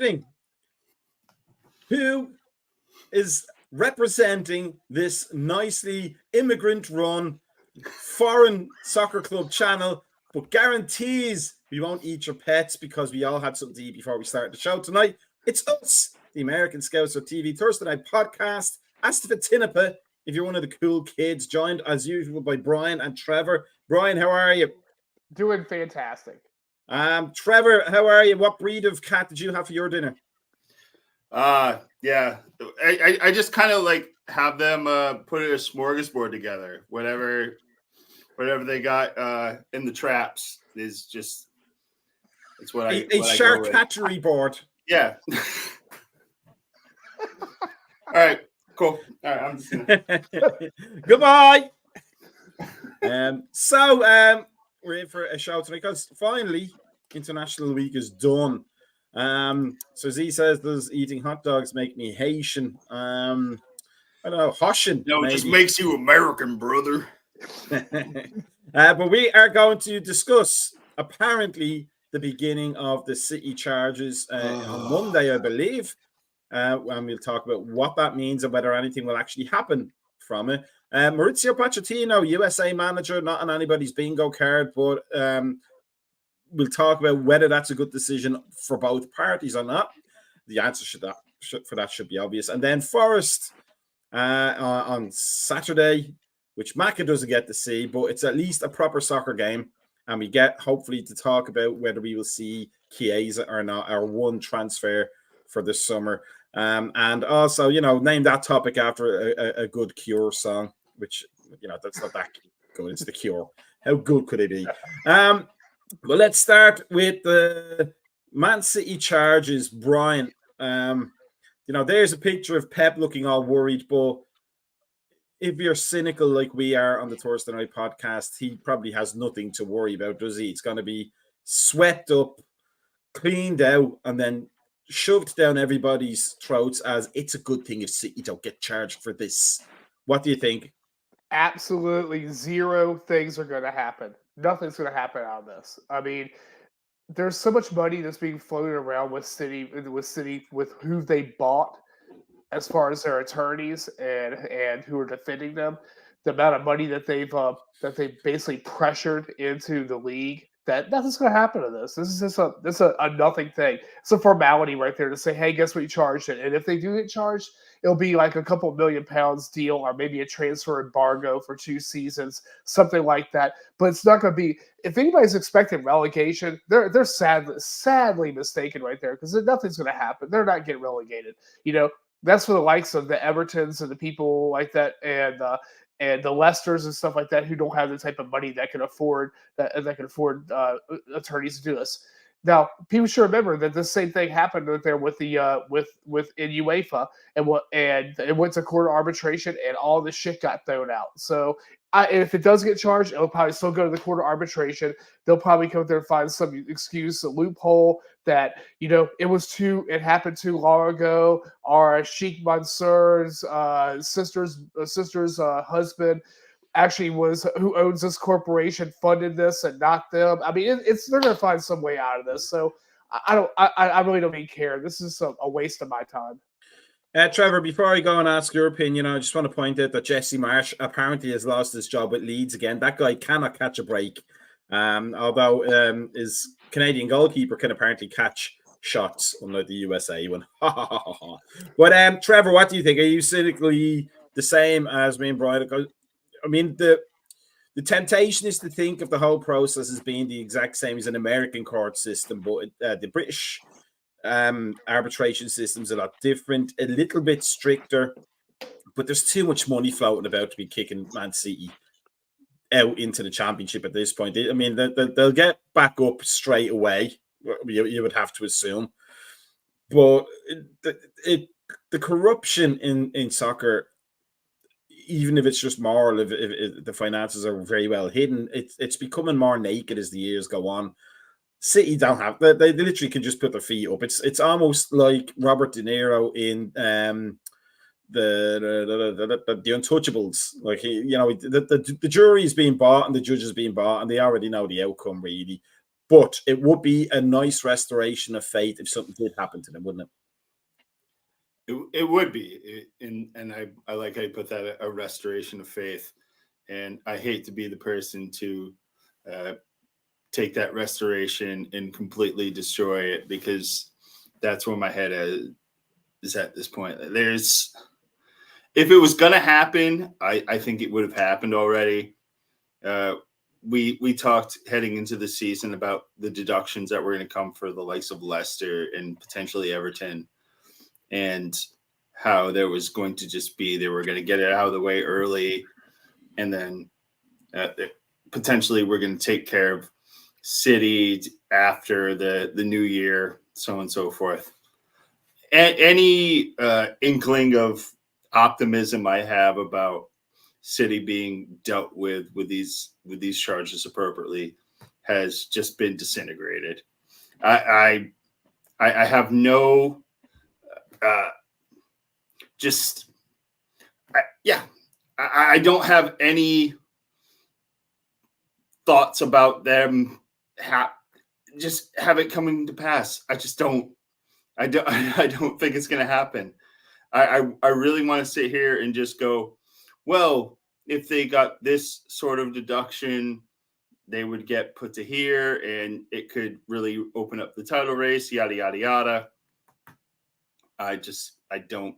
evening. Who is representing this nicely immigrant-run foreign soccer club channel, but guarantees we won't eat your pets because we all had something to eat before we started the show tonight? It's us, the American Scouts or TV Thursday Night Podcast. ASTV, if you're one of the cool kids, joined as usual by Brian and Trevor. Brian, how are you? Doing fantastic. Trevor, how are you? What breed of cat did you have for your dinner? Yeah, I just kind of like have them put a smorgasbord together. Whatever they got in the traps is just it's what I a charcuterie board. Yeah. All right, cool. All right, I'm just gonna goodbye. So we're in for a show tonight because finally International Week is done. So Z says, does eating hot dogs make me Haitian? I don't know, Haitian. No, it just makes you American, brother. But we are going to discuss apparently the beginning of the City charges on Monday, I believe. And we'll talk about what that means and whether anything will actually happen from it. Maurizio Pochettino, USA manager, not on anybody's bingo card, but we'll talk about whether that's a good decision for both parties or not. The answer for that should be obvious. And then Forest on Saturday, which Macka doesn't get to see, but it's at least a proper soccer game. And we get, hopefully, to talk about whether we will see Chiesa or not, our one transfer for this summer. And also, name that topic after a good Cure song, which, that's not that good. It's the Cure. How good could it be? Well, let's start with the Man City charges, Brian. There's a picture of Pep looking all worried, but if you're cynical like we are on the Thursday Night Podcast, he probably has nothing to worry about, does he? It's going to be swept up, cleaned out, and then shoved down everybody's throats as it's a good thing if City don't get charged for this. What do you think? Absolutely zero things are going to happen. Nothing's going to happen out of this. I mean, there's so much money that's being floated around with City, with who they bought as far as their attorneys and who are defending them. The amount of money that they've basically pressured into the league, that nothing's going to happen to this. This is just a nothing thing. It's a formality right there to say, hey, guess what, you charged it. And if they do get charged, it'll be like a couple $1 million deal or maybe a transfer embargo for 2 seasons, something like that. But it's not going to be, if anybody's expecting relegation, they're sadly mistaken right there, because nothing's going to happen. They're not getting relegated. That's for the likes of the Evertons and the people like that, and the Leicesters and stuff like that, who don't have the type of money that can afford attorneys to do this. Now, people should remember that the same thing happened right there with the with in UEFA, and it went to court of arbitration, and all this shit got thrown out. So, if it does get charged, it'll probably still go to the court of arbitration. They'll probably come there and find some excuse, a loophole that it happened too long ago. Or Sheikh Mansour's sister's husband actually was who owns this corporation, funded this and not them. I mean, they're going to find some way out of this. So I really don't even care. This is a waste of my time. Trevor, before I go and ask your opinion, I just want to point out that Jesse Marsh apparently has lost his job with Leeds again. That guy cannot catch a break. Although his Canadian goalkeeper can apparently catch shots, unlike the USA one. But Trevor, what do you think? Are you cynically the same as me and Brian? I mean, the temptation is to think of the whole process as being the exact same as an American court system, but the British arbitration system is a lot different, a little bit stricter, but there's too much money floating about to be kicking Man City out into the championship at this point. I mean, they'll get back up straight away, you would have to assume. But the corruption in soccer, even if it's just moral, if the finances are very well hidden, it's becoming more naked as the years go on. City don't have, they literally can just put their feet up. It's almost like Robert De Niro in the Untouchables. Like, the jury is being bought and the judge is being bought, and they already know the outcome, really. But it would be a nice restoration of faith if something did happen to them, wouldn't it? It would be, and I like how you put that, a restoration of faith. And I hate to be the person to take that restoration and completely destroy it, because that's where my head is at this point. If it was going to happen, I think it would have happened already. We talked heading into the season about the deductions that were going to come for the likes of Leicester and potentially Everton, and how there was going to just be, they were going to get it out of the way early, and then potentially we're going to take care of City after the new year, so on and so forth. Any inkling of optimism I have about City being dealt with these charges appropriately has just been disintegrated. I have no I don't have any thoughts about them just have it coming to pass. I just don't. I don't think it's going to happen. I really want to sit here and just go, well, if they got this sort of deduction, they would get put to here, and it could really open up the title race, yada, yada, yada. I just don't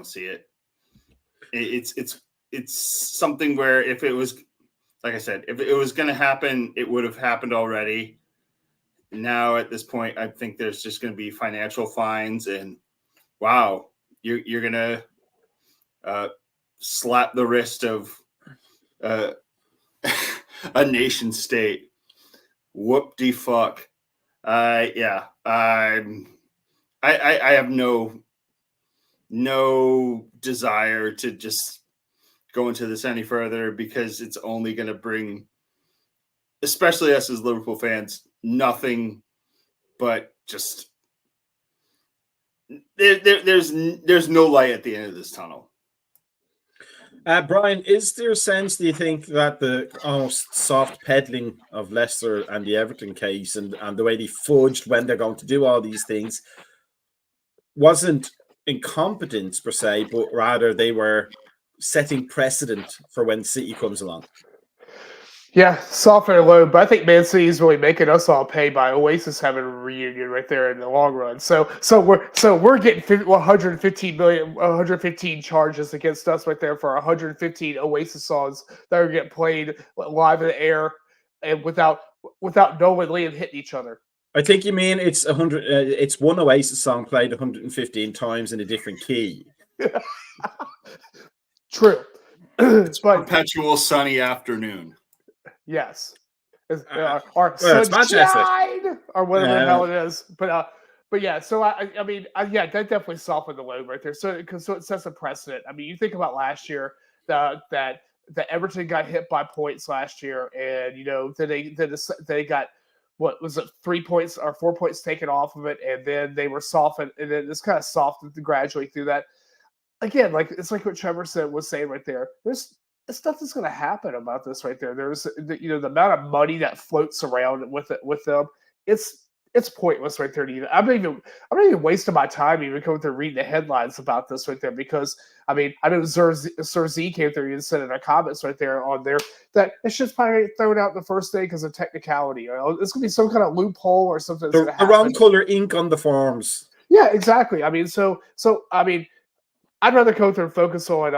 see it. It's something where if it was, like I said, if it was going to happen, it would have happened already. Now at this point, I think there's just going to be financial fines, and wow, you're going to slap the wrist of a nation state. Whoop-de-fuck. I have no desire to just go into this any further, because it's only going to bring, especially us as Liverpool fans, nothing but just there's no light at the end of this tunnel. Brian, is there a sense, do you think, that the almost soft peddling of Leicester and the Everton case and the way they fudged when they're going to do all these things wasn't incompetence per se, but rather they were setting precedent for when City comes along? Yeah, soft and low, but I think Man City is really making us all pay by Oasis having a reunion right there in the long run. So we're getting 115 charges against us right there for 115 Oasis songs that are getting played live in the air and without Nolan and Liam hitting each other. I think you mean it's 100. It's one Oasis song played 115 times in a different key. True, it's but perpetual sunny afternoon. Yes, or sunshine, or whatever the hell it is. But yeah. So I mean, that definitely softened the load right there. So it sets a precedent. I mean, you think about last year that Everton got hit by points last year, and then they got, what was it, 3 points or 4 points taken off of it, and then they were softened, and then it's kind of softened gradually through that. Again, it's like what Trevor was saying right there. There's stuff that's going to happen about this right there. There's the amount of money that floats around with them. It's pointless right there. I'm not even wasting my time even going through reading the headlines about this right there, because I mean, I know Sir Z came through and said in the comments right there on there that it's just probably thrown out the first day because of technicality. It's going to be some kind of loophole or something. The wrong color ink on the forms. Yeah, exactly. I mean, so I mean, I'd rather go through and focus on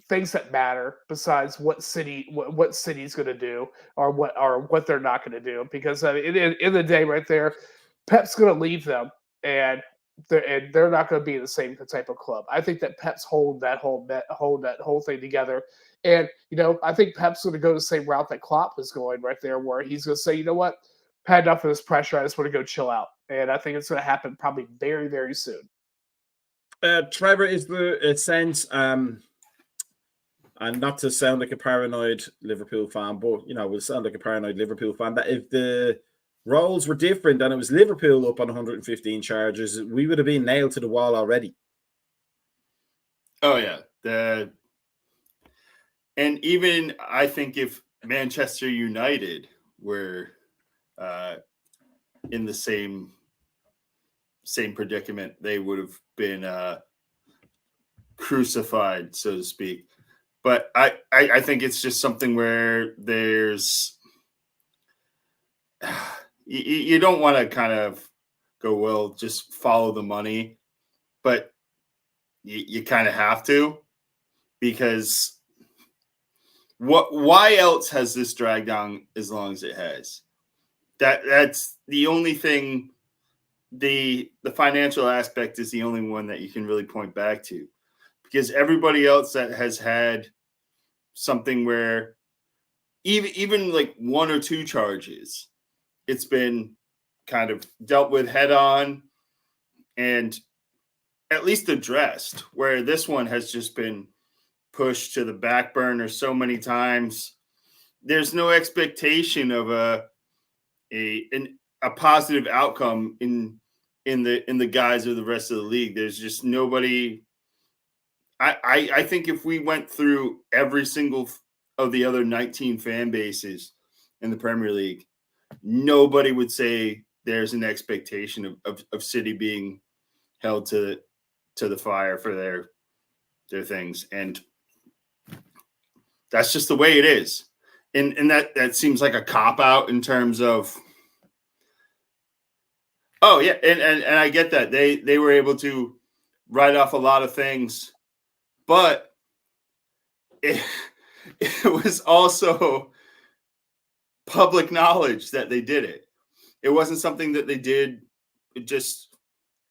things that matter besides what City's going to do or what they're not going to do, because I mean, in the day right there, Pep's going to leave them, and they're not going to be the same type of club. I think that Pep's hold that whole thing together, and I think Pep's going to go the same route that Klopp is going right there, where he's going to say, you know what, I've had enough of this pressure. I just want to go chill out, and I think it's going to happen probably very, very soon. Trevor, is there a sense, and not to sound like a paranoid Liverpool fan, but we'll sound like a paranoid Liverpool fan, that if the roles were different and it was Liverpool up on 115 charges, we would have been nailed to the wall already. Oh yeah, and even I think if Manchester United were in the same predicament, they would have been crucified, so to speak. But I think it's just something where there's you don't want to kind of go, well, just follow the money, but you kind of have to, because why else has this dragged on as long as it has? That's the only thing. The financial aspect is the only one that you can really point back to, because everybody else that has had something where even like one or two charges, it's been kind of dealt with head on and at least addressed, where this one has just been pushed to the back burner so many times. There's no expectation of a positive outcome in the guise of the rest of the league. There's just nobody. I think if we went through every single of the other 19 fan bases in the Premier League, nobody would say there's an expectation of City being held to the fire for their things, and that's just the way it is. And that seems like a cop out in terms of, oh yeah, and I get that they were able to write off a lot of things, but it was also public knowledge that they did it. It wasn't something that they did just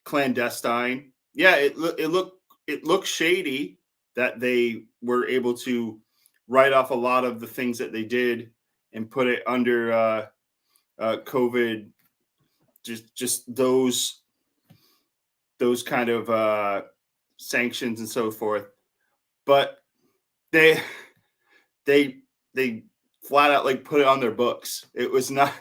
clandestine. Yeah, it looked shady that they were able to write off a lot of the things that they did and put it under COVID. Just those kind of sanctions and so forth, but they flat out like put it on their books. It was not.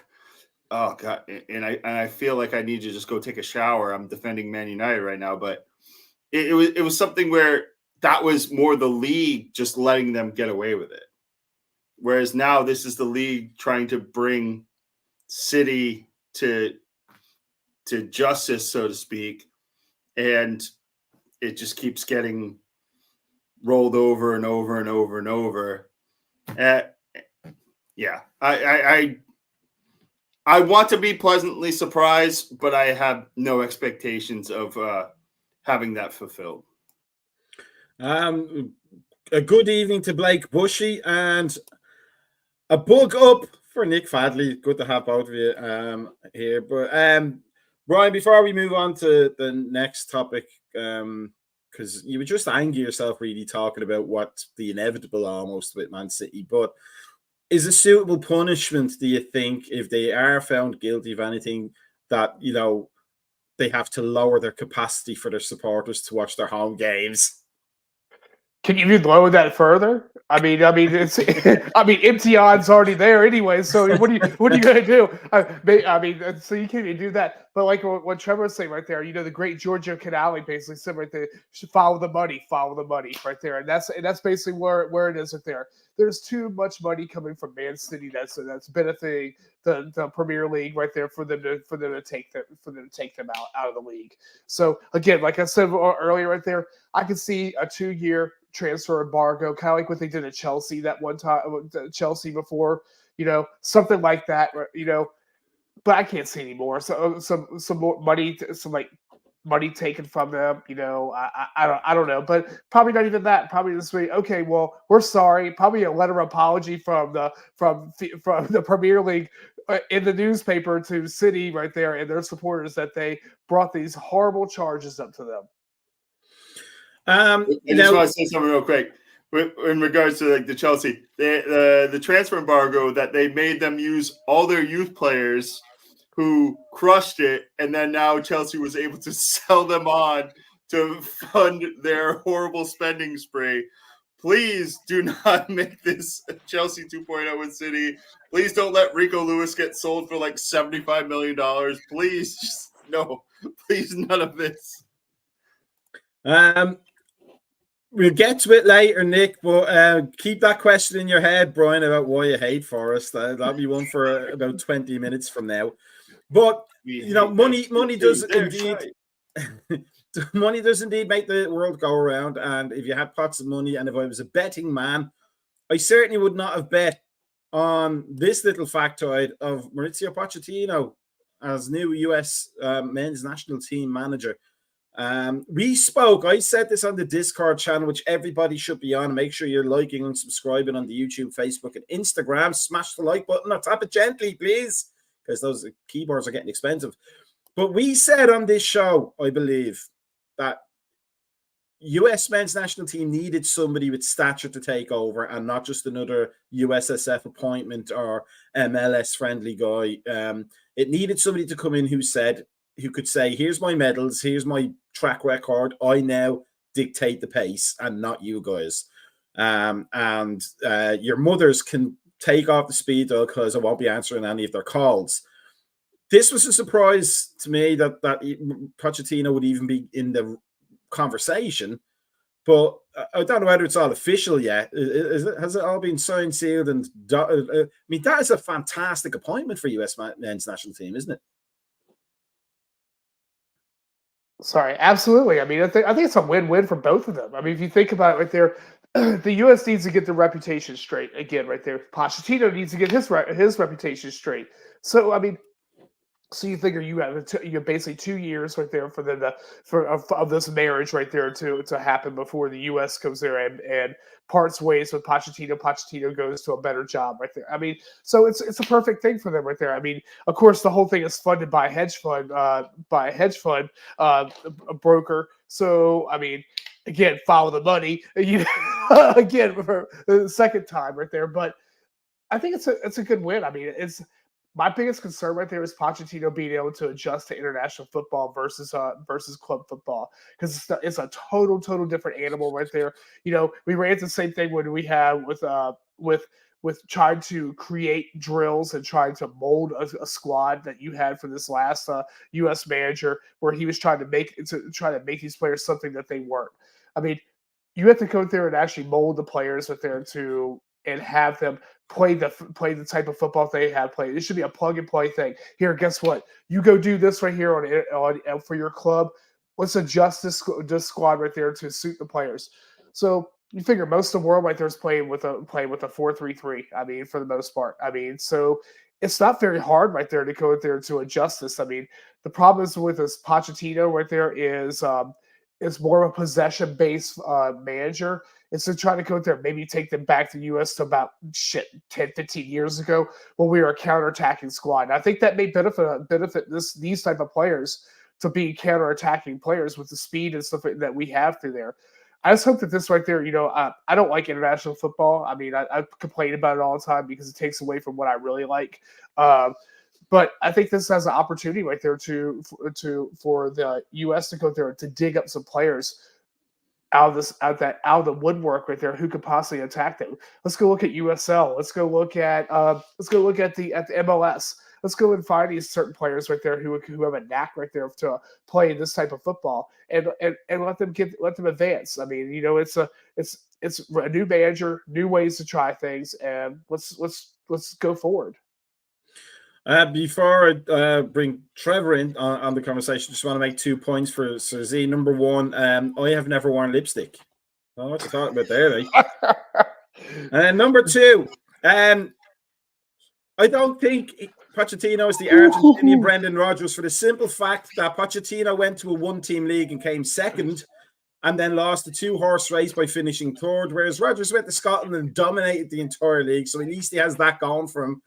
Oh God, and I feel like I need to just go take a shower. I'm defending Man United right now, but it was something where that was more the league just letting them get away with it, whereas now this is the league trying to bring City to justice, so to speak, and it just keeps getting rolled over and over and over and over. Yeah, I want to be pleasantly surprised, but I have no expectations of having that fulfilled. A good evening to Blake Bushy and a bug up for Nick Fadley. Good to have both of you here. But Brian, before we move on to the next topic, because you were just angry yourself really talking about what's the inevitable almost with Man City, but is a suitable punishment, do you think, if they are found guilty of anything, that, you know, they have to lower their capacity for their supporters to watch their home games? Can you lower that further? I mean, it's. I mean, Imtihan's already there anyway. So what are you going to do? I mean, so you can't even do that. But like what Trevor was saying right there, you know, the great Giorgio Canali basically said right there, follow the money right there, and that's basically where it is right there. There's too much money coming from Man City that's benefiting the Premier League right there for them to take them out of the league. So again, like I said earlier right there, I could see a 2-year transfer embargo, kind of like what they did at Chelsea that one time, Chelsea before, you know, something like that, you know. But I can't see anymore. So some more money, money taken from them, you know. I don't know, but probably not even that. Probably this way. Okay, well, we're sorry. Probably a letter of apology from the Premier League in the newspaper to City right there and their supporters that they brought these horrible charges up to them. I just want to say something real quick in regards to like the Chelsea, the transfer embargo that they made them use all their youth players who crushed it, and then now Chelsea was able to sell them on to fund their horrible spending spree. Please do not make this Chelsea 2.0 in City. Please don't let Rico Lewis get sold for like $75 million. Please, no. Please, none of this. We'll get to it later, Nick, but keep that question in your head, Brian, about why you hate Forest. That'll be one for about 20 minutes from now. But, money does indeed... money does indeed make the world go around, and if you had pots of money, and if I was a betting man, I certainly would not have bet on this little factoid of Maurizio Pochettino as new US men's national team manager. We spoke, I said this on the Discord channel, which everybody should be on. Make sure you're liking and subscribing on the YouTube, Facebook, and Instagram. Smash the like button or tap it gently, please, because those keyboards are getting expensive. But we said on this show, I believe, that US men's national team needed somebody with stature to take over and not just another USSF appointment or MLS friendly guy. It needed somebody to come in who could say, here's my medals, here's my track record. I now dictate the pace and not you guys. Your mothers can take off the speed though, because I won't be answering any of their calls. This was a surprise to me that Pochettino would even be in the conversation, but I don't know whether it's all official yet. Has it all been signed, sealed, and I mean, that is a fantastic appointment for US men's national team, isn't it? Sorry, absolutely. I mean, I think it's a win-win for both of them. I mean, if you think about it right there, the U.S. needs to get the reputation straight again right there. Pochettino needs to get his reputation straight. So, I mean, so you figure you have basically 2 years right there for them of this marriage right there to happen before the U.S. comes there and parts ways with Pochettino. Pochettino goes to a better job right there. I mean, so it's a perfect thing for them right there. I mean, of course, the whole thing is funded by a hedge fund, a broker. So, I mean, again, follow the money. Again for the second time right there. But I think it's a good win. I mean, it's. My biggest concern right there is Pochettino being able to adjust to international football versus club football, because it's a total different animal right there. We ran into the same thing when we have with trying to create drills and trying to mold a squad that you had for this last U.S. manager, where he was trying to make these players something that they weren't. I mean, you have to go there and actually mold the players right there and have them play the type of football they have played. It should be a plug and play thing. Here, guess what? You go do this right here on for your club. Let's adjust this squad right there to suit the players. So you figure most of the world right there is playing with a 4-3-3. I mean, for the most part. I mean, so it's not very hard right there to go there to adjust this. I mean, the problem is with this Pochettino right there is more of a possession-based manager. It's to try to go there, maybe take them back to the U.S. to about 10, 15 years ago when we were a counterattacking squad. And I think that may benefit these type of players to be counterattacking players with the speed and stuff that we have through there. I just hope that this right there, I don't like international football. I mean, I complain about it all the time because it takes away from what I really like. But I think this has an opportunity right there for the U.S. to go there to dig up some players out of the woodwork right there who could possibly attack them. Let's go look at USL. Let's go look at the MLS. Let's go and find these certain players right there who have a knack right there to play this type of football and let them advance. I mean, it's a new manager, new ways to try things, and let's go forward. Before I bring Trevor in on the conversation, just want to make 2 points for Sir Z. Number one, I have never worn lipstick. I don't know what you're talking about there, right? And number two, I don't think Pochettino is the Argentinian Brendan Rodgers, for the simple fact that Pochettino went to a one-team league and came second and then lost a 2-horse race by finishing third, whereas Rodgers went to Scotland and dominated the entire league. So at least he has that going for him.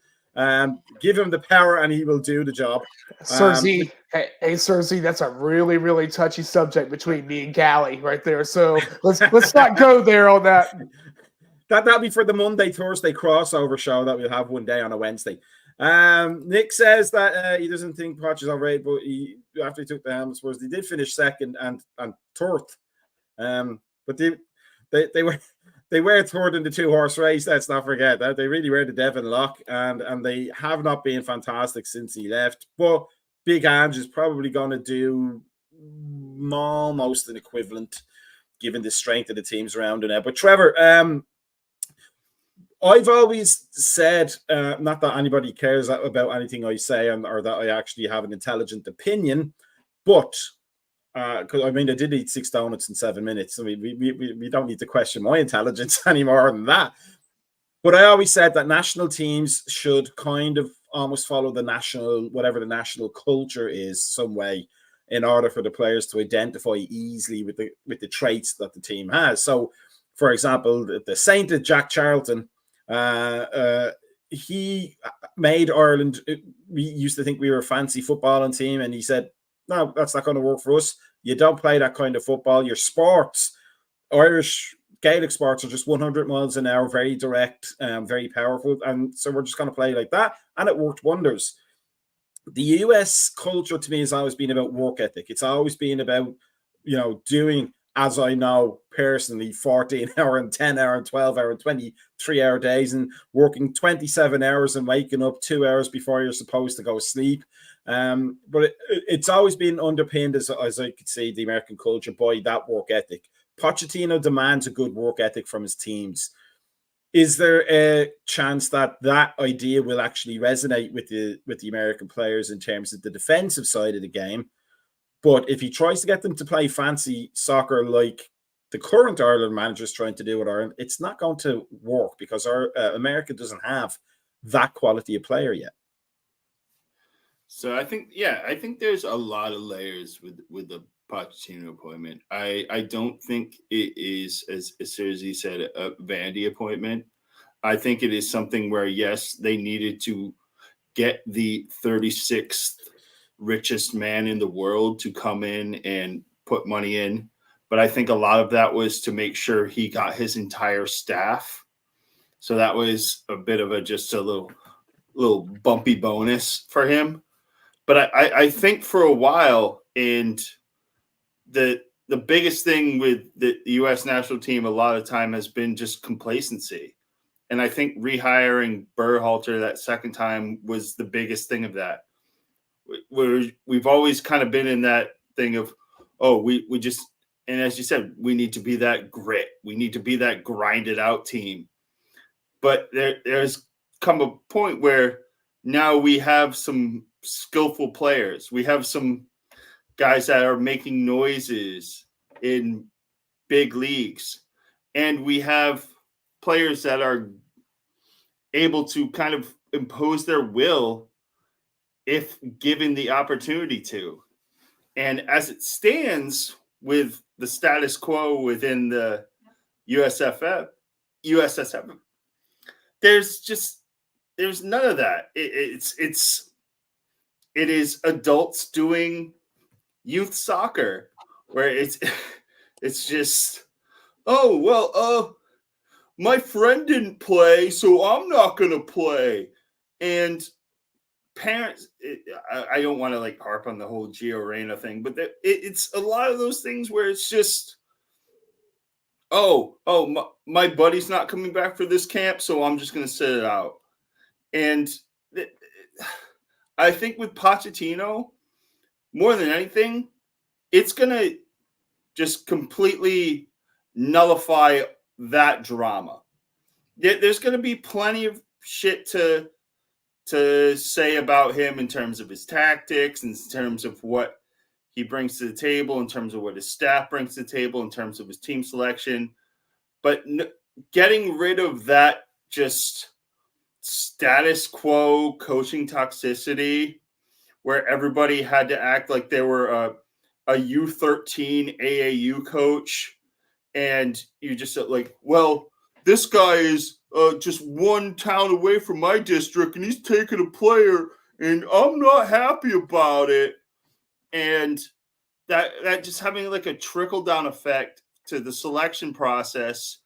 Give him the power and he will do the job. Sir Z, hey Sir Z, that's a really, really touchy subject between me and Gally right there. So let's not go there on that. That'll be for the Monday, Thursday crossover show that we'll have one day on a Wednesday. Nick says that he doesn't think Poch is all right, but after he took the helm, I suppose they did finish second and third. But they were third in the 2-horse race. Let's not forget that they really were the Devon Lock, and they have not been fantastic since he left. But Big Ange is probably going to do almost an equivalent given the strength of the teams around it now. But Trevor, I've always said, not that anybody cares about anything I say or that I actually have an intelligent opinion, but because I did eat 6 donuts in 7 minutes. I mean, we don't need to question my intelligence any more than that. But I always said that national teams should kind of almost follow whatever the national culture is, some way, in order for the players to identify easily with the traits that the team has. So, for example, the Saint of Jack Charlton, he made Ireland. We used to think we were a fancy footballing team, and he said, "No, that's not going to work for us. You don't play that kind of football. Your sports, Irish Gaelic sports, are just 100 miles an hour, very direct, very powerful, and so we're just going to play like that." And it worked wonders. The US culture to me has always been about work ethic. It's always been about, doing, as I know personally, 14-hour and 10-hour and 12-hour and 23-hour days, and working 27 hours and waking up 2 hours before you're supposed to go sleep. But it's always been underpinned, as I could see, the American culture by that work ethic. Pochettino demands a good work ethic from his teams. Is there a chance that idea will actually resonate with the American players in terms of the defensive side of the game? But if he tries to get them to play fancy soccer like the current Ireland manager is trying to do with Ireland, it's not going to work because America doesn't have that quality of player yet. So I think there's a lot of layers with the Pochettino appointment. I don't think it is, as soon as he said, a Vandy appointment. I think it is something where, yes, they needed to get the 36th richest man in the world to come in and put money in. But I think a lot of that was to make sure he got his entire staff. So that was a bit of just a little bumpy bonus for him. But I think for a while, and the biggest thing with the U.S. national team a lot of time has been just complacency. And I think rehiring Berhalter that second time was the biggest thing of that. We've always kind of been in that thing of, we just, and as you said, we need to be that grit. We need to be that grinded out team. But there's come a point where now we have some skillful players. We have some guys that are making noises in big leagues. And we have players that are able to kind of impose their will if given the opportunity to. And as it stands with the status quo within the USSF, there's none of that. It is adults doing youth soccer where it's just, my friend didn't play, so I'm not going to play. And parents, I don't want to harp on the whole Gio Reyna thing, but it's a lot of those things where it's just, my buddy's not coming back for this camp, so I'm just going to sit it out. And I think with Pochettino, more than anything, it's going to just completely nullify that drama. There's going to be plenty of shit to say about him in terms of his tactics, in terms of what he brings to the table, in terms of what his staff brings to the table, in terms of his team selection. But getting rid of that just status quo coaching toxicity where everybody had to act like they were a U13 AAU coach, and you just said this guy is just one town away from my district, and he's taking a player, and I'm not happy about it. And that just having a trickle-down effect to the selection process,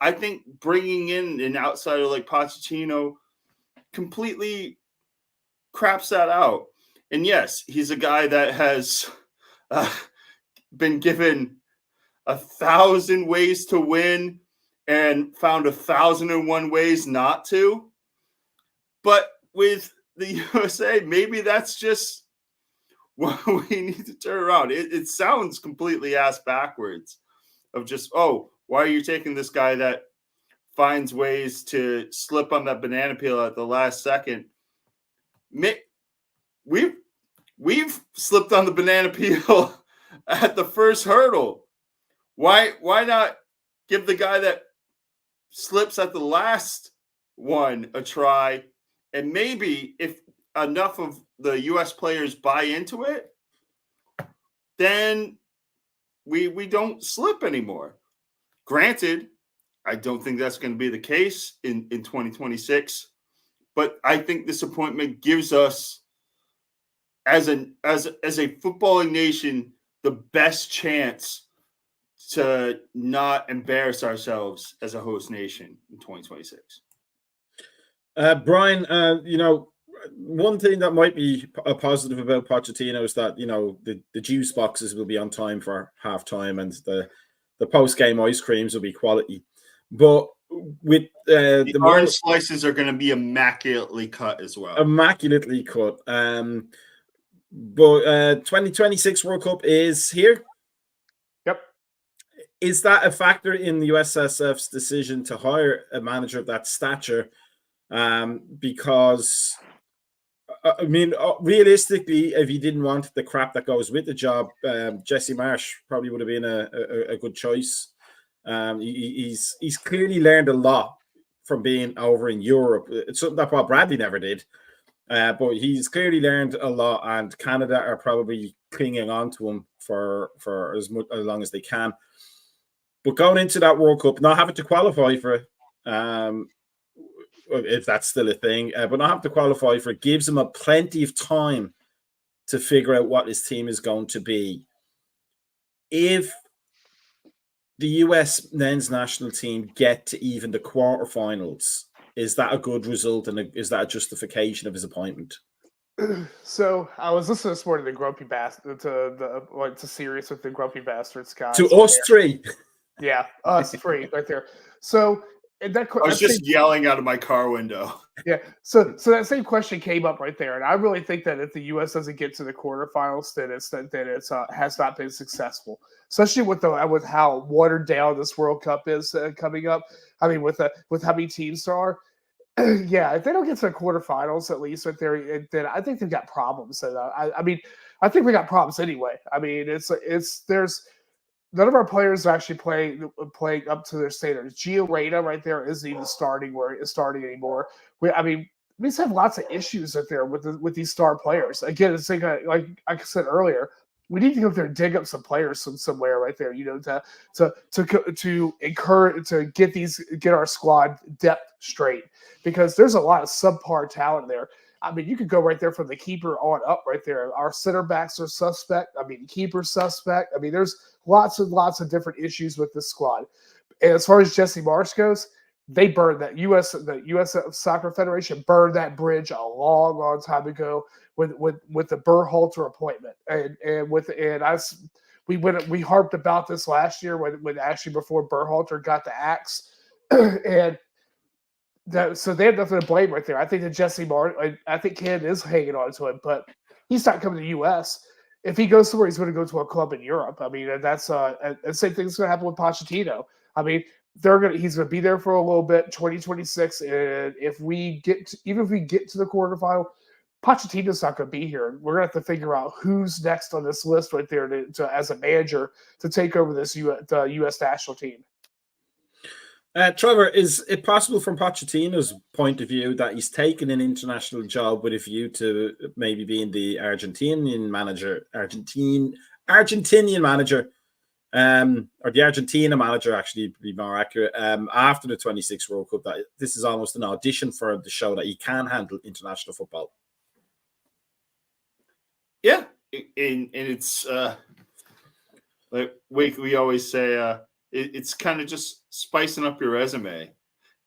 I think bringing in an outsider like Pochettino completely craps that out. And yes, he's a guy that has been given 1,000 ways to win and found 1,001 ways not to. But with the USA, maybe that's just what we need to turn around. It sounds completely ass backwards. of just, oh, why are you taking this guy that finds ways to slip on that banana peel at the last second? We've slipped on the banana peel at the first hurdle. Why not give the guy that slips at the last one a try? And maybe if enough of the U.S. players buy into it, then we don't slip anymore. Granted, I don't think that's going to be the case in 2026, but I think this appointment gives us, as a footballing nation, the best chance to not embarrass ourselves as a host nation in 2026. Brian, one thing that might be a positive about Pochettino is that, the juice boxes will be on time for halftime and the post-game ice creams will be quality. But with the orange slices are going to be immaculately cut as well. Immaculately cut. But 2026 World Cup is here. Yep. Is that a factor in the USSF's decision to hire a manager of that stature? Because, I mean, realistically, if you didn't want the crap that goes with the job, Jesse Marsh probably would have been a good choice. He's clearly learned a lot from being over in Europe. It's something that Paul Bradley never did. But he's clearly learned a lot, and Canada are probably clinging on to him for as long as they can. But going into that World Cup, not having to qualify for it, if that's still a thing, but not having to qualify for it gives him plenty of time to figure out what his team is going to be. If the US men's national team get to even the quarterfinals, is that a good result, and is that a justification of his appointment? So I was listening this morning to the Grumpy Bastard, to series with the Grumpy Bastards guys. To us three. Yeah, us three right there. So I was just yelling out of my car window. Yeah, so that same question came up right there, and I really think that if the U.S. doesn't get to the quarterfinals, then it's has not been successful, especially with how watered down this World Cup is coming up. I mean, with how many teams there are. Yeah, if they don't get to the quarterfinals at least right there, then I think they've got problems. And I mean, I think we got problems anyway. I mean, there's none of our players are actually playing up to their standards. Gio Reyna right there isn't even starting anymore. We just have lots of issues out there with these star players. Again, it's like I said earlier, we need to go up there and dig up some players somewhere right there, to encourage, to get our squad depth straight, because there's a lot of subpar talent there. I mean, you could go right there from the keeper on up right there. Our center backs are suspect. I mean, keeper suspect. I mean, there's lots and lots of different issues with this squad. And as far as Jesse Marsh goes, they burned that the U.S. Soccer Federation burned that bridge a long, long time ago with the Berhalter appointment. We harped about this last year when actually before Berhalter got the axe. So they have nothing to blame right there. I think that Jesse Marsh, I think Canada is hanging on to him, but he's not coming to the U.S. If he goes somewhere, he's going to go to a club in Europe. I mean, that's the same thing's going to happen with Pochettino. I mean, he's going to be there for a little bit, 2026, and if we get to the quarterfinal, Pochettino's not going to be here. We're going to have to figure out who's next on this list right there to as a manager to take over the U.S. national team. Trevor, is it possible from Pochettino's point of view that he's taken an international job with a view to maybe being the Argentinian manager, or the Argentina manager, actually, to be more accurate, after the 26 World Cup, that this is almost an audition for the show that he can handle international football? Yeah, and it's like we always say, it's kind of just spicing up your resume.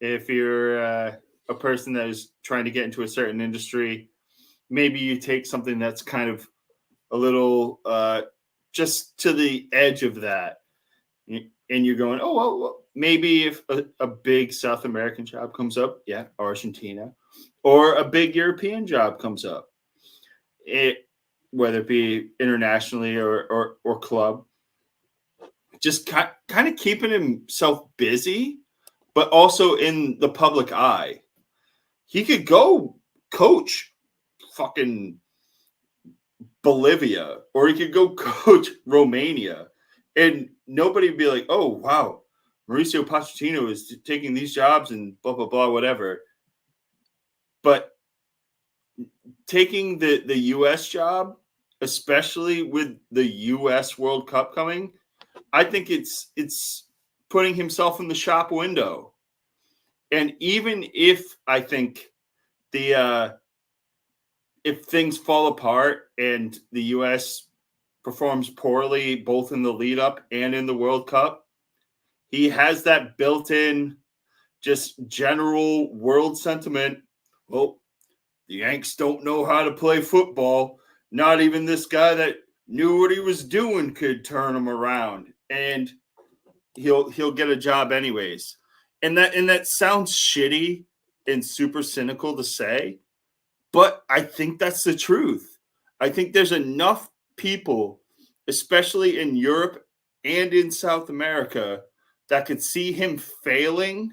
If you're a person that is trying to get into a certain industry, maybe you take something that's kind of a little just to the edge of that, and you're going, oh, well maybe if a big South American job comes up, yeah, Argentina, or a big European job comes up, whether it be internationally or club, just kind of keeping himself busy, but also in the public eye. He could go coach fucking Bolivia, or he could go coach Romania, and nobody would be like, oh, wow, Mauricio Pochettino is taking these jobs and blah, blah, blah, whatever. But taking the U.S. job, especially with the U.S. World Cup coming, I think it's putting himself in the shop window. And even if I think if things fall apart and the U.S. performs poorly both in the lead up and in the World Cup, he has that built-in just general world sentiment. Well, the Yanks don't know how to play football. Not even this guy that knew what he was doing could turn him around, and he'll get a job anyways. And that sounds shitty and super cynical to say, but I think that's the truth. I think there's enough people, especially in Europe and in South America, that could see him failing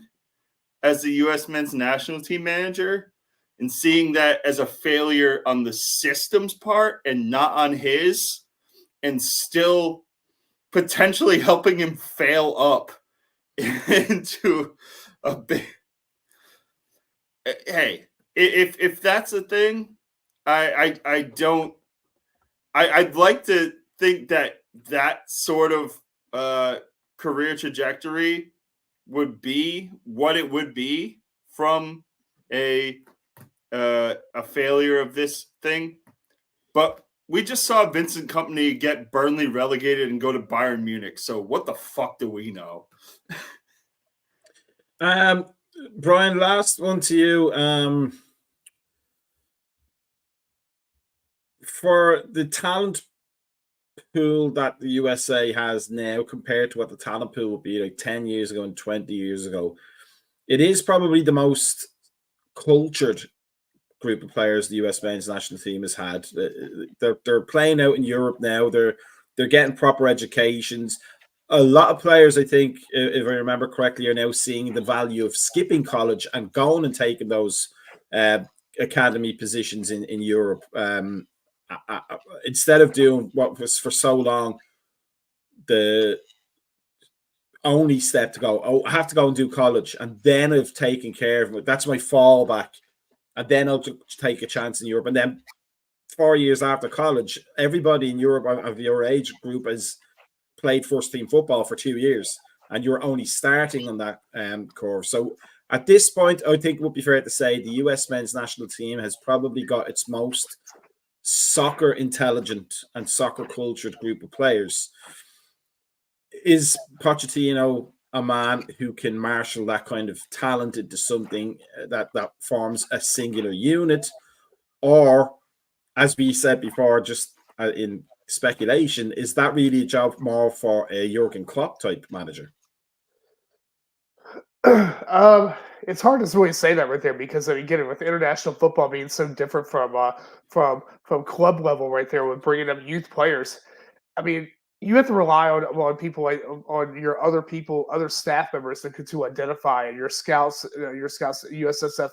as the U.S. men's national team manager and seeing that as a failure on the system's part and not on his, and still potentially helping him fail up into a big. Hey, if that's a thing, I'd like to think that sort of career trajectory would be what it would be from a failure of this thing. But we just saw Vincent Kompany get Burnley relegated and go to Bayern Munich. So what the fuck do we know? Brian, last one to you. For the talent pool that the USA has now compared to what the talent pool would be like 10 years ago and 20 years ago, it is probably the most cultured group of players the US men's national team has had. They're playing out in Europe now. They're getting proper educations. A lot of players, I think, if I remember correctly, are now seeing the value of skipping college and going and taking those academy positions in Europe. Instead of doing what was for so long the only step to go, oh, I have to go and do college, and then I've taken care of it. That's my fallback. And then I'll take a chance in Europe. And then 4 years after college, everybody in Europe of your age group has played first team football for 2 years, and you're only starting on that curve. So at this point, I think it would be fair to say the US men's national team has probably got its most soccer intelligent and soccer cultured group of players. Is Pochettino a man who can marshal that kind of talent into something that forms a singular unit? Or, as we said before, just in speculation, is that really a job more for a Jurgen Klopp type manager? It's hard to really say that right there because I mean, again, with international football being so different from club level right there with bringing up youth players, I mean, you have to rely on people on your other staff members to identify, and your scouts, USSF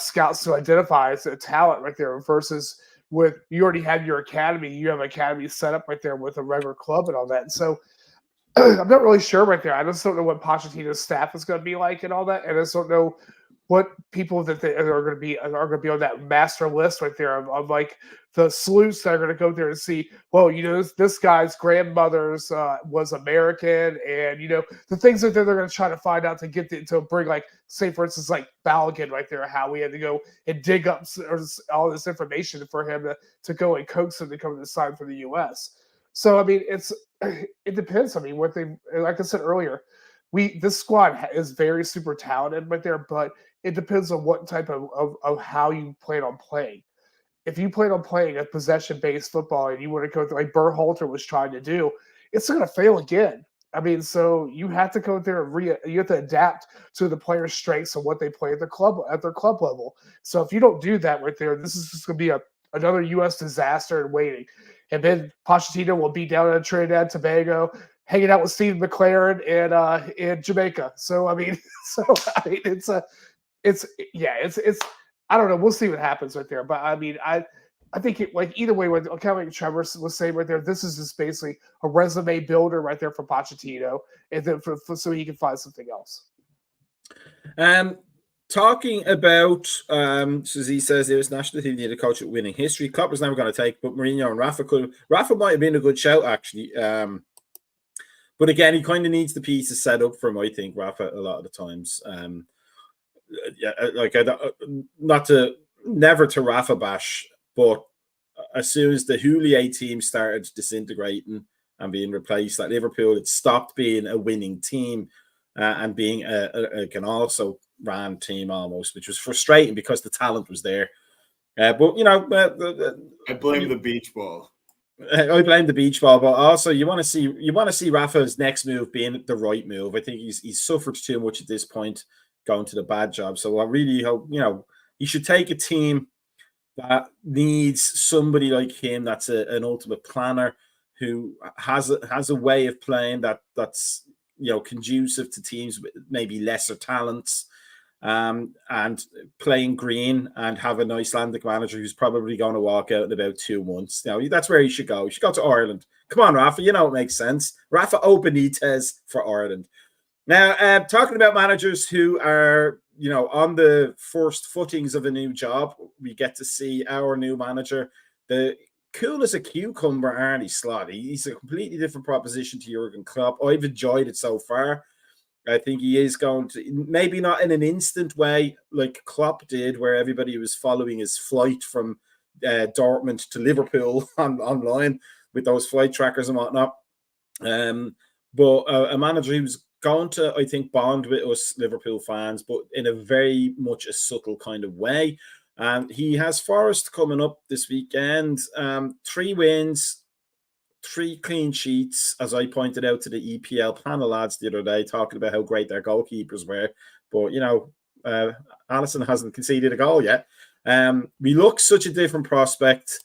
scouts to identify as a talent right there. Versus with you already have your academy, you have an academy set up right there with a regular club and all that. And so I'm not really sure right there. I just don't know what Pochettino's staff is going to be like and all that, and I just don't know what people that are going to be on that master list right there of like the sleuths that are going to go there and see, well, you know, this guy's grandmother's was American, and you know the things that they're going to try to find out to get to bring, like, say for instance, like Balogun right there, how we had to go and dig up all this information for him to go and coax him to come to sign for the U.S. So I mean, it depends. I mean, what they, like I said earlier, this squad is very super talented right there, but it depends on what type of how you plan on playing. If you plan on playing a possession-based football and you want to go through like Berhalter was trying to do, it's going to fail again. I mean, so you have to go there and you have to adapt to the players' strengths and what they play at their club level. So if you don't do that right there, this is just going to be another U.S. disaster in waiting. And then Pochettino will be down in Trinidad and Tobago, hanging out with Steve McLaren in Jamaica. So I mean, it's I don't know. We'll see what happens right there. But I mean, I think either way, what kind of like Trevor was saying right there, this is just basically a resume builder right there for Pochettino, and then so he can find something else. Talking about, so he says there was national team needed a coach with winning history. Klopp was never going to take, but Mourinho and Rafa might have been a good shout actually. But again, he kind of needs the pieces set up for him, I think, Rafa, a lot of the times. Never to Rafa bash, but as soon as the Houllier team started disintegrating and being replaced at Liverpool, it stopped being a winning team and being an also ran team almost, which was frustrating because the talent was there. But you know, I blame the beach ball. I blame the beach ball, but also you want to see Rafa's next move being the right move. I think he's suffered too much at this point, going to the bad job. So I really hope he should take a team that needs somebody like him that's an ultimate planner who has a way of playing that's conducive to teams with maybe lesser talents, and playing green, and have an Icelandic manager who's probably going to walk out in about 2 months. Now that's where he should go. He should go to Ireland. Come on, Rafa. It makes sense. Rafa Benitez for Ireland. Now, talking about managers who are on the first footings of a new job, we get to see our new manager, the cool as a cucumber, Arne Slot. He's a completely different proposition to Jurgen Klopp. I've enjoyed it so far. I think he is going to, maybe not in an instant way like Klopp did, where everybody was following his flight from Dortmund to Liverpool online with those flight trackers and whatnot. But a manager who's going to, I think, bond with us Liverpool fans, but in a very much a subtle kind of way. He has Forest coming up this weekend. 3 wins, 3 clean sheets, as I pointed out to the EPL panel lads the other day, talking about how great their goalkeepers were. But, Alisson hasn't conceded a goal yet. We look such a different prospect.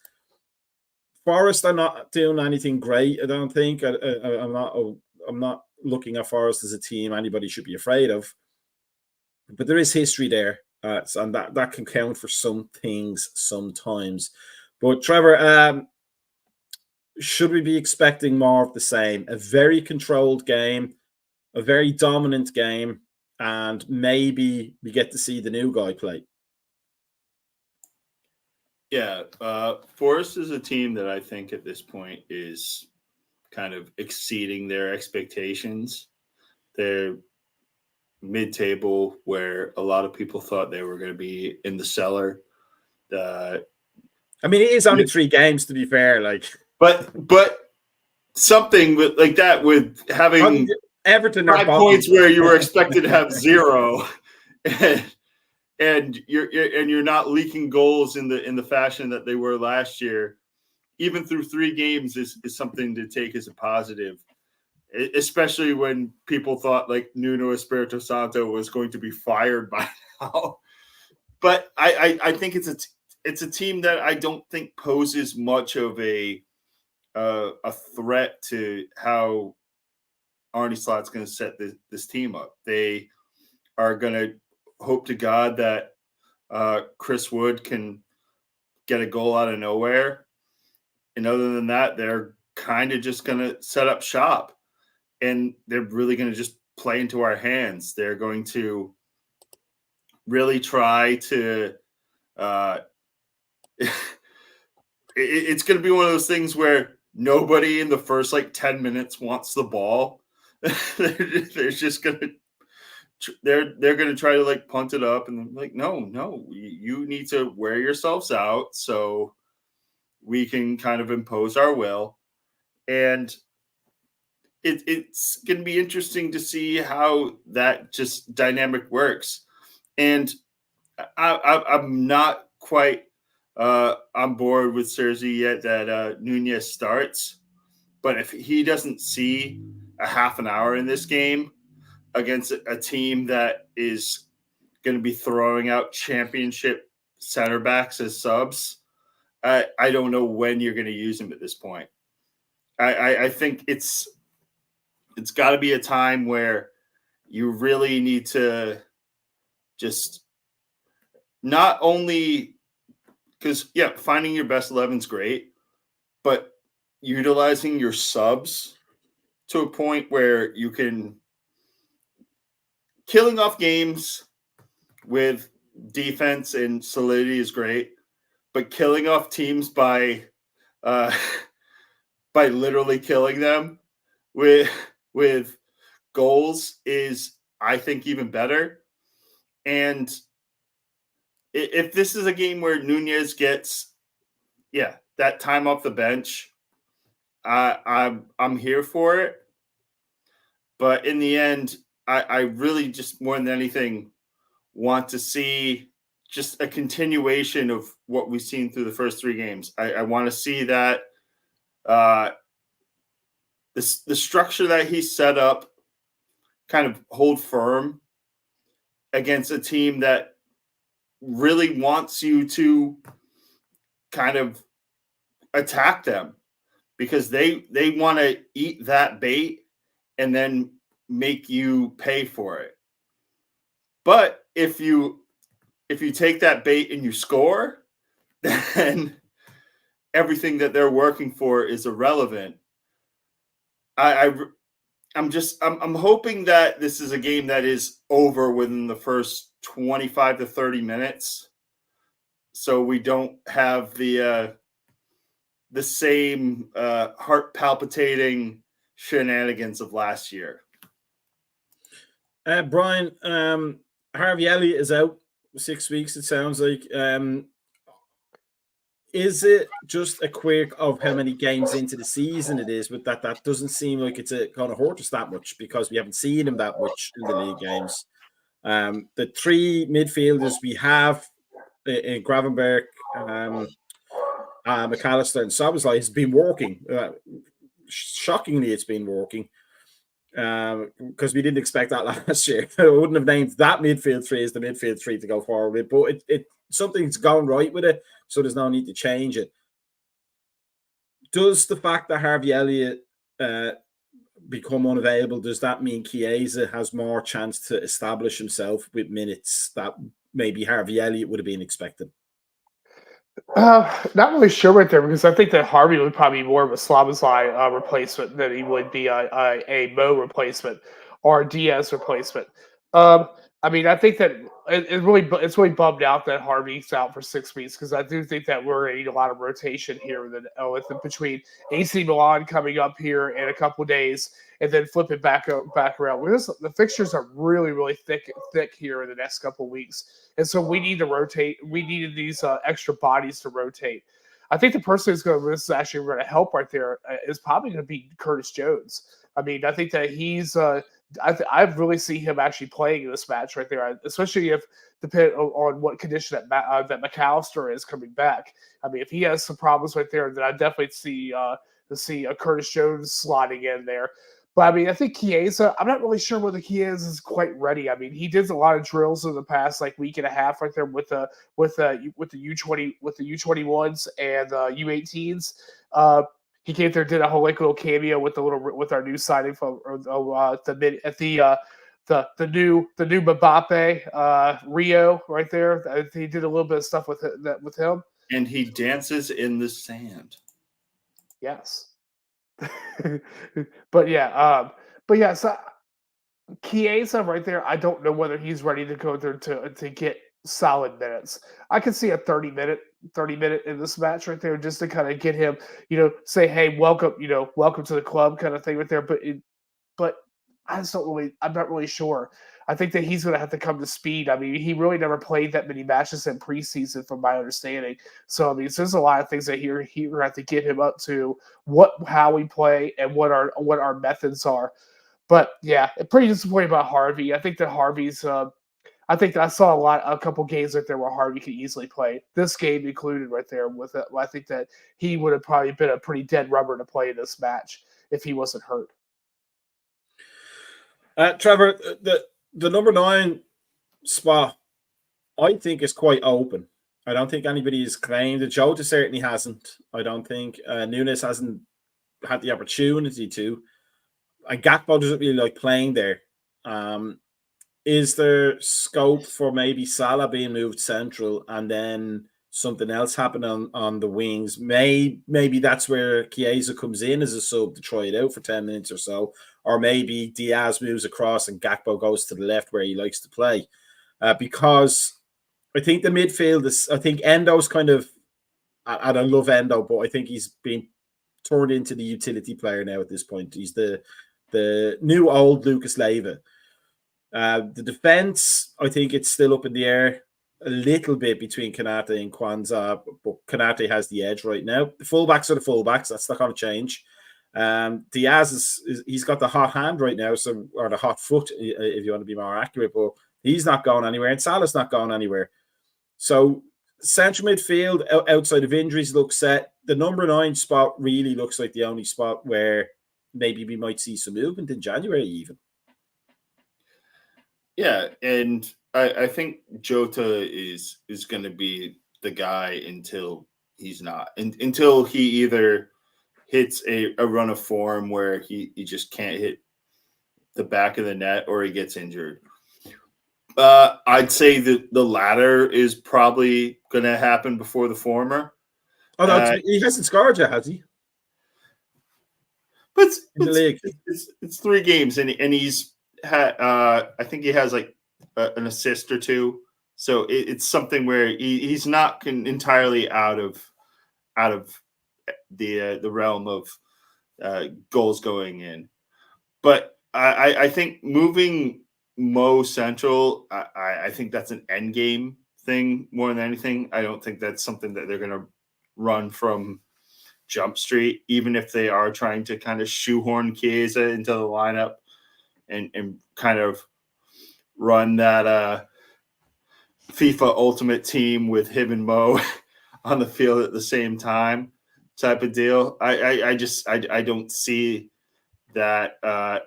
Forest are not doing anything great, I don't think. I'm not looking at Forest as a team anybody should be afraid of. But there is history there, and that can count for some things sometimes. But Trevor, should we be expecting more of the same? A very controlled game, a very dominant game, and maybe we get to see the new guy play. Yeah, Forest is a team that I think at this point is kind of exceeding their expectations. They're mid-table, where a lot of people thought they were going to be in the cellar. I mean, it is only 3 games, to be fair. But something like that, with having Everton 5 points where you were expected to have 0, and you're not leaking goals in the fashion that they were last year, even through 3 games is something to take as a positive, especially when people thought like Nuno Espirito Santo was going to be fired by now. But I think it's a team that I don't think poses much of a threat to how Arne Slot's going to set this team up. They are going to hope to God that Chris Wood can get a goal out of nowhere. And other than that, they're kind of just going to set up shop, and they're really going to just play into our hands. They're going to really try to it's going to be one of those things where nobody in the first 10 minutes wants the ball. They're just going to they're going to try to punt it up, and no, you need to wear yourselves out so we can kind of impose our will. And it's going to be interesting to see how that just dynamic works. And I'm not quite on board with Sergi yet that Nunez starts. But if he doesn't see a half an hour in this game against a team that is going to be throwing out championship center backs as subs, I don't know when you're going to use him at this point. I think it's it's got to be a time where you really need to just not only because finding your best 11 is great, but utilizing your subs to a point where you can killing off games with defense and solidity is great, but killing off teams by literally killing them with goals is, I think, even better. And if this is a game where Nunez gets that time off the bench, I'm here for it. But in the end, I really just more than anything want to see just a continuation of what we've seen through the first 3 games. I want to see that the structure that he set up kind of hold firm against a team that really wants you to kind of attack them, because they want to eat that bait and then make you pay for it. But if you take that bait and you score, then everything that they're working for is irrelevant. I'm hoping that this is a game that is over within the first 25 to 30 minutes, so we don't have the same heart palpitating shenanigans of last year. Brian, Harvey Elliott is out 6 weeks, it sounds like. Is it just a quirk of how many games into the season it is with that? That doesn't seem like it's going to hurt us that much, because we haven't seen him that much in the league games. The 3 midfielders we have in Gravenberch, McAllister and Szoboszlai has been working. Shockingly, it's been working, because we didn't expect that last year. I wouldn't have named that midfield 3 as the midfield 3 to go forward with, but it something's gone right with it, so there's no need to change it. Does the fact that Harvey Elliott become unavailable, does that mean Chiesa has more chance to establish himself with minutes that maybe Harvey Elliott would have been expecting? Not really sure right there, because I think that Harvey would probably be more of a Szoboszlai replacement than he would be a Mo replacement or a Diaz replacement. I mean, I think that it's really bummed out that Harvey's out for 6 weeks, because I do think that we're going to need a lot of rotation here between AC Milan coming up here in a couple of days and then flip it back around. The fixtures are really, really thick here in the next couple of weeks. And so we need to rotate. We needed these extra bodies to rotate. I think the person who's this is actually going to help right there is probably going to be Curtis Jones. I mean, I think that he's I really see him actually playing in this match right there, especially if depending on what condition that McAllister is coming back. I mean, if he has some problems right there, then I definitely see a Curtis Jones slotting in there. But I mean, I think Chiesa, I'm not really sure whether Chiesa is quite ready. I mean, he did a lot of drills in the past week and a half right there with the U21s and U18s. He came there, did a whole little cameo with our new signing from the new Mbappe Rio right there. He did a little bit of stuff with him. And he dances in the sand. Yes. So Chiesa right there, I don't know whether he's ready to go there to get solid minutes. I could see a 30 minute in this match right there, just to kind of get him, say, hey, welcome to the club kind of thing right there. But I'm not really sure. I think that he's going to have to come to speed. I mean, he really never played that many matches in preseason, from my understanding. So, I mean, there's a lot of things that he have to get him up to how we play and what our methods are. But yeah, pretty disappointed about Harvey. I think that Harvey's. I think that I saw a couple games right there where Harvey could easily play. This game included right there with it. I think that he would have probably been a pretty dead rubber to play this match if he wasn't hurt. Trevor, the number 9 spot, I think, is quite open. I don't think anybody has claimed it. Jota certainly hasn't. I don't think Nunez hasn't had the opportunity to. Gakpo doesn't really like playing there. Is there scope for maybe Salah being moved central and then something else happen on the wings? Maybe that's where Chiesa comes in as a sub to try it out for 10 minutes or so. Or maybe Diaz moves across and Gakpo goes to the left where he likes to play. Because I think the midfield is, I think Endo's kind of, and I love Endo, but I think he's been turned into the utility player now at this point. He's the new old Lucas Leiva. The defense, I think it's still up in the air a little bit between Konate and Kwanzaa, but Konate has the edge right now. The fullbacks are the fullbacks. That's not going to change. Diaz he's got the hot hand right now, or the hot foot, if you want to be more accurate, but he's not going anywhere, and Salah's not going anywhere. So central midfield, outside of injuries, looks set. The number 9 spot really looks like the only spot where maybe we might see some movement in January even. Yeah, and I think Jota is going to be the guy until he's not. Until he either hits a run of form where he just can't hit the back of the net or he gets injured. I'd say that the latter is probably going to happen before the former. Oh, no, he hasn't scored yet, has he? But in the league, it's 3 games, and he's had. I think he has like an assist or 2. So it's something where he's not entirely out of the realm of goals going in. But I think moving Mo central, I think that's an end game thing more than anything. I don't think that's something that they're going to run from Jump Street, even if they are trying to kind of shoehorn Chiesa into the lineup and kind of run that FIFA Ultimate Team with him and Mo on the field at the same time type of deal. I don't see that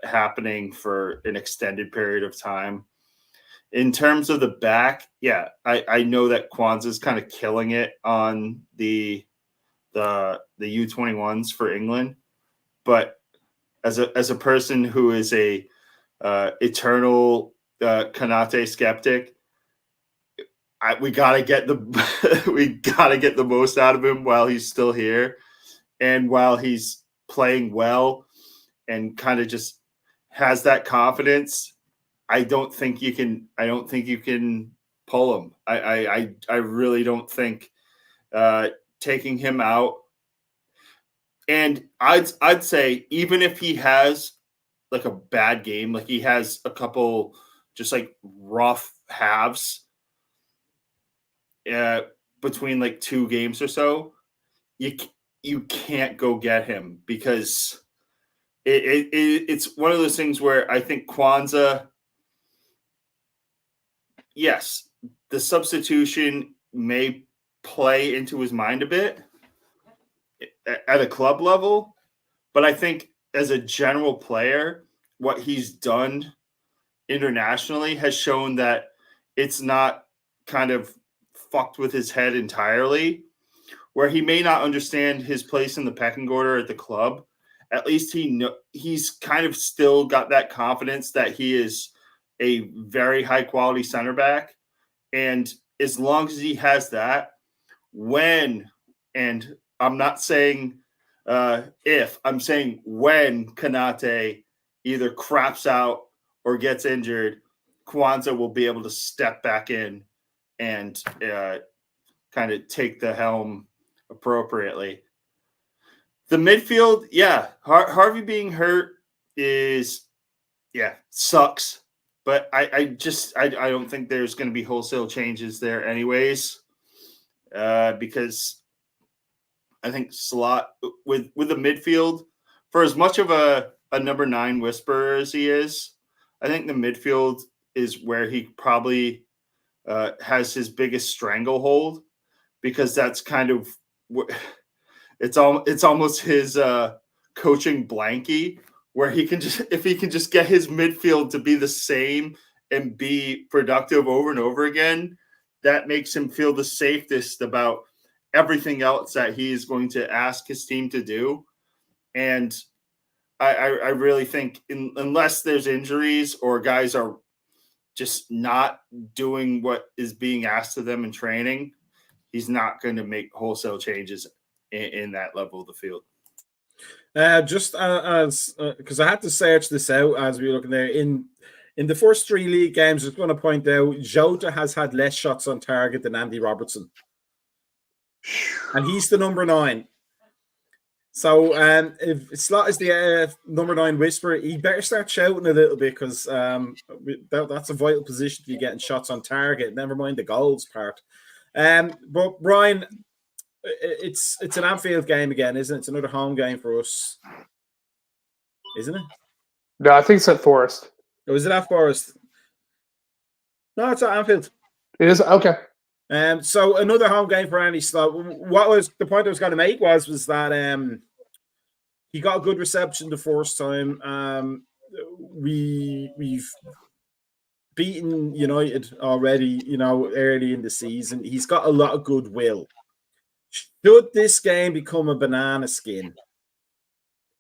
happening for an extended period of time. In terms of the back, yeah, I know that Kwanzaa's kind of killing it on the U21s for England, but as a person who is a eternal Konate skeptic, we gotta get the most out of him while he's still here, and while he's playing well and kind of just has that confidence. I don't think you can pull him. I really don't think taking him out. And I'd say even if he has like a bad game, like he has a couple just like rough halves between like 2 games or so, you can't go get him, because it's one of those things where I think Kwanzaa, yes, the substitution may play into his mind a bit at a club level, but I think as a general player, what he's done internationally has shown that it's not kind of fucked with his head entirely, where he may not understand his place in the pecking order at the club. At least he's kind of still got that confidence that he is a very high quality center back. And as long as he has that, and I'm not saying if, I'm saying when Konate either craps out or gets injured, Kwanzaa will be able to step back in and kind of take the helm appropriately. The midfield, yeah, Harvey being hurt sucks. But I don't think there's going to be wholesale changes there anyways, because I think Slot with the midfield, for as much of a number 9 whisperer as he is, I think the midfield is where he probably has his biggest stranglehold, because that's kind of it's almost his coaching blankie, where if he can just get his midfield to be the same and be productive over and over again, that makes him feel the safest about everything else that he is going to ask his team to do. And I really think unless there's injuries or guys are just not doing what is being asked of them in training, he's not going to make wholesale changes in that level of the field. Just as because I had to search this out as we were looking there in the first 3 league games, I was going to point out Jota has had less shots on target than Andy Robertson, and he's the number 9. So if Slot is the number 9 whisperer, he better start shouting a little bit because that's a vital position to be getting shots on target. Never mind the goals part. But Brian, it's an Anfield game again, isn't it? It's another home game for us, isn't it? No, I think it's at Forest. Or is it at Forest? No, it's at Anfield. It is? Okay. So another home game for Andy Slot. What was the point I was going to make was that he got a good reception the first time. We've beaten United already, early in the season. He's got a lot of goodwill. Should this game become a banana skin?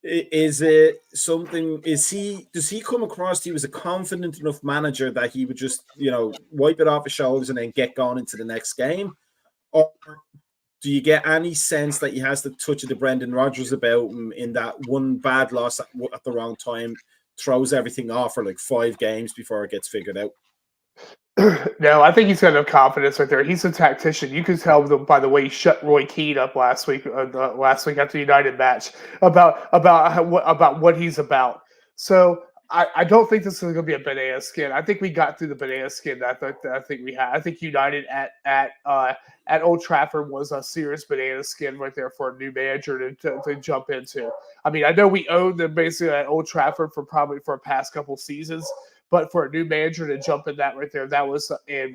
Is it something? Does he come across? He was a confident enough manager that he would just wipe it off his shoulders and then get going into the next game, or do you get any sense that he has the touch of the Brendan Rodgers about him in that one bad loss at the wrong time throws everything off for like 5 games before it gets figured out? No, I think he's got enough confidence right there. He's a tactician. You could tell by the way he shut Roy Keane up last week after the United match about what he's about. So I don't think this is going to be a banana skin. I think we got through the banana skin that I think we had. I think United at Old Trafford was a serious banana skin right there for a new manager to jump into. I mean, I know we owned them basically at Old Trafford for a past couple seasons. But for a new manager to jump in that right there, that was and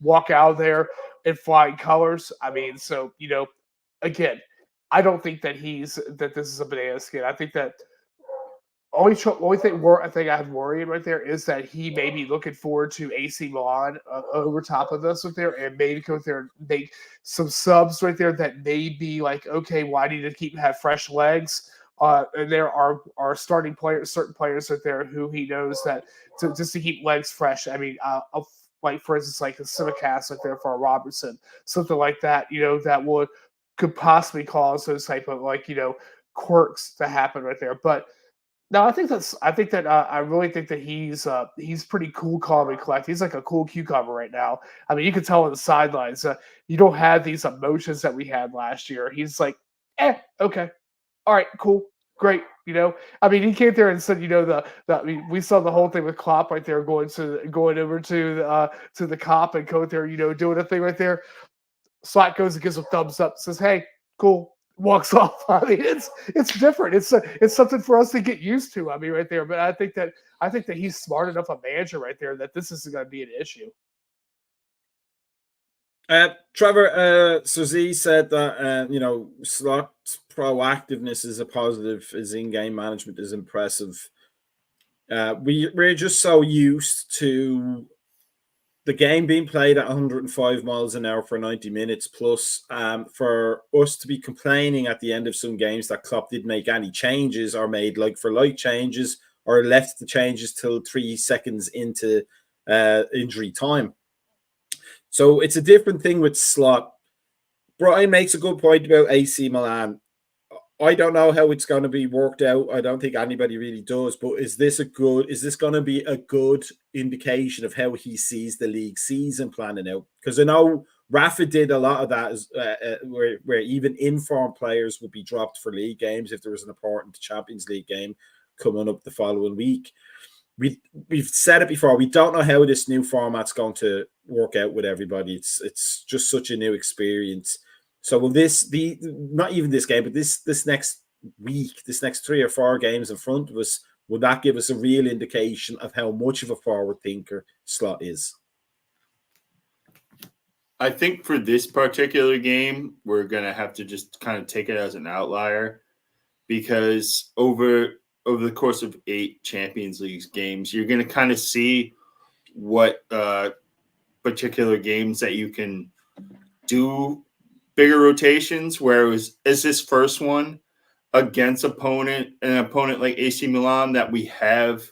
walk out of there in flying colors. I mean, so again, I don't think that this is a banana skin. I think that only thing I have worried right there is that he may be looking forward to AC Milan over top of this right there, and maybe go there and make some subs right there that may be like, okay, well, I need to have fresh legs. And there are starting players, certain players out there who he knows that just to keep legs fresh. I mean, like for instance, like a Simicast out there for a Robertson, something like that. That could possibly cause those type of quirks to happen right there. But no, I really think that he's pretty cool, calm, and collected. He's like a cool cucumber right now. I mean, you can tell on the sidelines. You don't have these emotions that we had last year. He's like, okay. All right, cool, great. I mean, he came there and said, we saw the whole thing with Klopp right there, going over to the cop and go there, doing a thing right there. Slack goes and gives a thumbs up, says, "Hey, cool," walks off. I mean, it's different. It's something for us to get used to. I mean, right there. But I think that he's smart enough a manager right there that this isn't going to be an issue. Trevor Suzy said that Slot's proactiveness is a positive. His in-game management is impressive. We're just so used to the game being played at 105 miles an hour for 90 minutes plus. For us to be complaining at the end of some games that Klopp didn't make any changes or made like-for-like changes or left the changes till 3 seconds into injury time. So it's a different thing with Slot. Brian makes a good point about AC Milan. I don't know how it's going to be worked out. I don't think anybody really does. But is this going to be a good indication of how he sees the league season planning out? Because I know Rafa did a lot of that, where even informed players would be dropped for league games if there was an important Champions League game coming up the following week. We've said it before. We don't know how this new format's going to work out with everybody. It's just such a new experience. So will this be not even this game, but this next week, this next 3 or 4 games in front of us, will that give us a real indication of how much of a forward thinker Slot is? I think for this particular game, we're gonna have to just kind of take it as an outlier, because over the course of 8 Champions League games, you're going to kind of see what particular games that you can do bigger rotations, whereas as this first one, against an opponent like AC Milan that we have,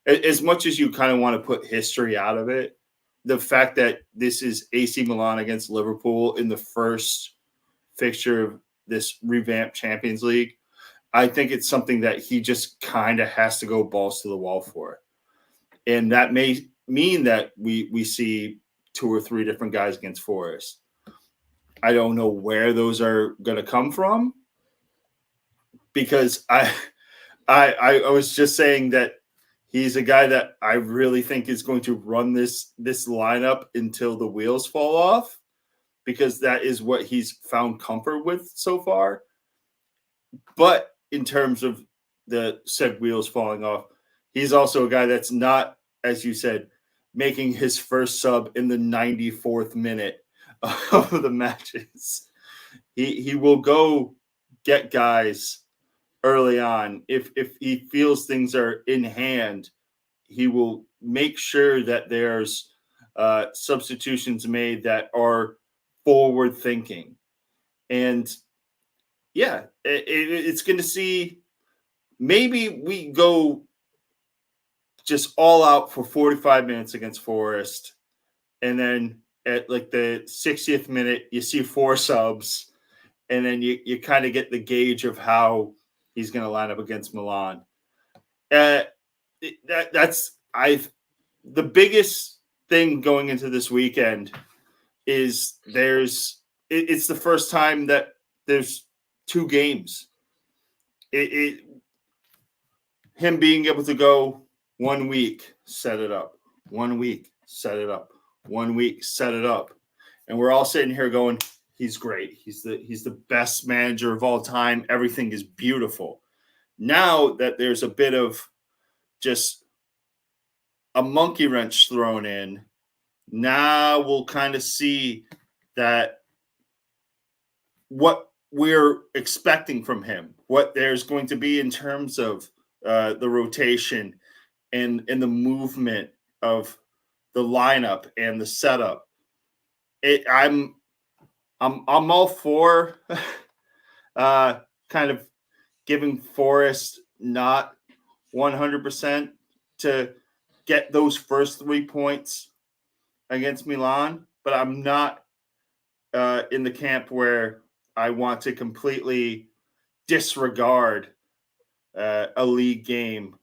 as much as you kind of want to put history out of it, the fact that this is AC Milan against Liverpool in the first fixture of this revamped Champions League, I think it's something that he just kind of has to go balls to the wall for. And that may mean that we see 2 or 3 different guys against Forest. I don't know where those are going to come from, because I was just saying that he's a guy that I really think is going to run this lineup until the wheels fall off, because that is what he's found comfort with so far. But in terms of the said wheels falling off, he's also a guy that's not, as you said, making his first sub in the 94th minute of the matches. He will go get guys early on. If he feels things are in hand, he will make sure that there's substitutions made that are forward thinking. And yeah, it's going to see, maybe we go just all out for 45 minutes against Forest, and then at like the 60th minute, you see 4 subs, and then you kind of get the gauge of how he's going to line up against Milan. That's the biggest thing going into this weekend is it's the first time that there's 2 games. Him being able to go 1 week, set it up, 1 week, set it up, 1 week, set it up, and we're all sitting here going, he's great. He's the best manager of all time. Everything is beautiful. Now that there's a bit of just a monkey wrench thrown in, now we'll kind of see that what we're expecting from him, what there's going to be in terms of the rotation and the movement of the lineup and the setup. I'm all for kind of giving Forest not 100% to get those first 3 points against Milan, but I'm not in the camp where I want to completely disregard a league game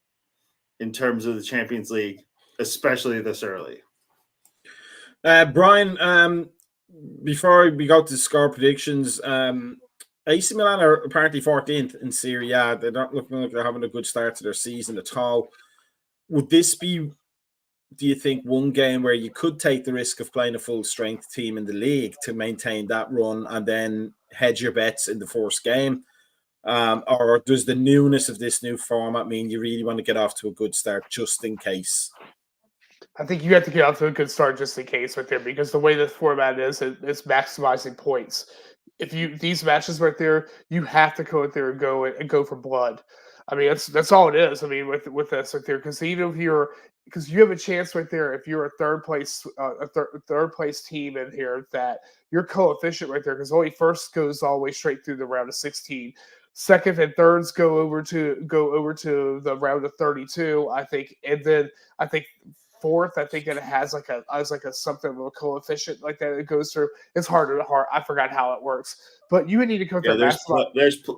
in terms of the Champions League, especially this early. Brian, before we go to score predictions, AC Milan are apparently 14th in Serie A. They're not looking like they're having a good start to their season at all. Would this be, do you think, one game where you could take the risk of playing a full-strength team in the league to maintain that run and then hedge your bets in the first game? Or does the newness of this new format mean you really want to get off to a good start just in case? I think you have to get off to a good start just in case right there, because the way this format is, it's maximizing points. If these matches right there, you have to go out there and go for blood. I mean, that's all it is. I mean, with this right there, because even if because you have a chance right there, if you're a third place team in here, that your coefficient right there, because only first goes all the way straight through the round of 16. Second and thirds go over to the round of 32, I think, and then I think fourth, I think it has like a something of a coefficient like that it goes through. It's harder to hard. I forgot how it works, but you would need to go through.